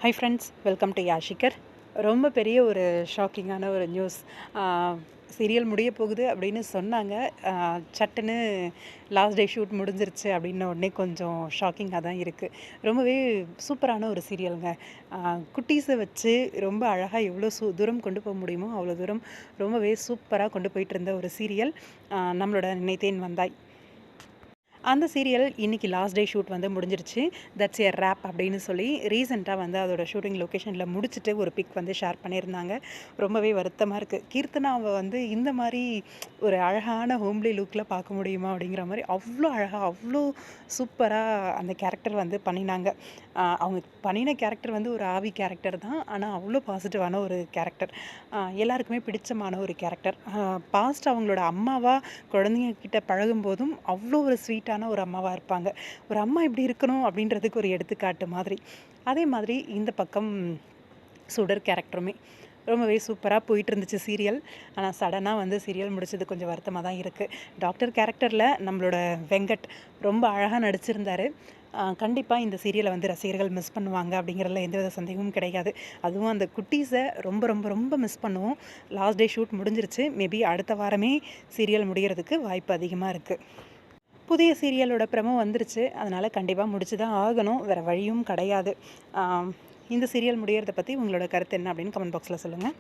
High friends, welcome to யாஷிகர். ரொம்ப பெரிய ஒரு ஷாக்கிங்கான ஒரு நியூஸ். சீரியல் முடிய போகுது அப்படின்னு சொன்னாங்க. சட்டுன்னு லாஸ்ட் டே ஷூட் முடிஞ்சிருச்சு அப்படின்ன உடனே கொஞ்சம் ஷாக்கிங்காக தான் இருக்குது. ரொம்பவே சூப்பரான ஒரு சீரியலுங்க. குட்டீஸை வச்சு ரொம்ப அழகாக எவ்வளோ தூரம் கொண்டு போக முடியுமோ அவ்வளோ தூரம் ரொம்பவே சூப்பராக கொண்டு போயிட்டு இருந்த ஒரு சீரியல் நம்மளோட நினைத்தேன் வந்தாய். அந்த சீரியல் இன்றைக்கி லாஸ்ட் டே ஷூட் வந்து முடிஞ்சிருச்சு. தட்ஸ் எ ரேப் அப்படின்னு சொல்லி ரீசெண்டாக வந்து அதோட ஷூட்டிங் லொக்கேஷனில் முடிச்சுட்டு ஒரு பிக் வந்து ஷேர் பண்ணியிருந்தாங்க. ரொம்பவே வருத்தமாக இருக்குது. கீர்த்தனாவை வந்து இந்த மாதிரி ஒரு அழகான ஹோம்லி லுக்கில் பார்க்க முடியுமா அப்படிங்கிற மாதிரி அவ்வளோ அழகாக அவ்வளோ சூப்பராக அந்த கேரக்டர் வந்து பண்ணினாங்க. அவங்க பண்ணின கேரக்டர் வந்து ஒரு ஆவி கேரக்டர் தான். ஆனால் அவ்வளோ பாசிட்டிவான ஒரு கேரக்டர், எல்லாருக்குமே பிடிச்சமான ஒரு கேரக்டர். பாஸ்ட் அவங்களோட அம்மாவாக குழந்தைங்க கிட்ட பழகும் போதும் அவ்வளோ ஒரு ஸ்வீட்டான ஒரு அம்மாவாக இருப்பாங்க. ஒரு அம்மா இப்படி இருக்கணும் அப்படின்றதுக்கு ஒரு எடுத்துக்காட்டு மாதிரி. அதே மாதிரி இந்த பக்கம் சுடர் கேரக்டருமே ரொம்பவே சூப்பராக போயிட்டு இருந்துச்சு சீரியல். ஆனால் சடனாக வந்து சீரியல் முடிச்சது கொஞ்சம் வருத்தமாக தான் இருக்குது. டாக்டர் கேரக்டரில் நம்மளோட வெங்கட் ரொம்ப அழகாக நடிச்சிருந்தார். கண்டிப்பாக இந்த சீரியலை வந்து ரசிகர்கள் மிஸ் பண்ணுவாங்க அப்படிங்கிறதுல எந்தவித சந்தேகமும் கிடையாது. அதுவும் அந்த குட்டீஸை ரொம்ப ரொம்ப ரொம்ப மிஸ் பண்ணுவோம். லாஸ்ட் டே ஷூட் முடிஞ்சிருச்சு. மேபி அடுத்த வாரமே சீரியல் முடிகிறதுக்கு வாய்ப்பு அதிகமாக இருக்குது. புதிய சீரியலோட ப்ரமோ வந்துருச்சு. அதனால் கண்டிப்பாக முடிச்சு தான் ஆகணும். வேறு வழியும் கிடையாது. இந்த சீரியல் முடியறதை பற்றி உங்களோட கருத்து என்ன அப்படின்னு கமெண்ட் பாக்ஸில் சொல்லுங்கள்.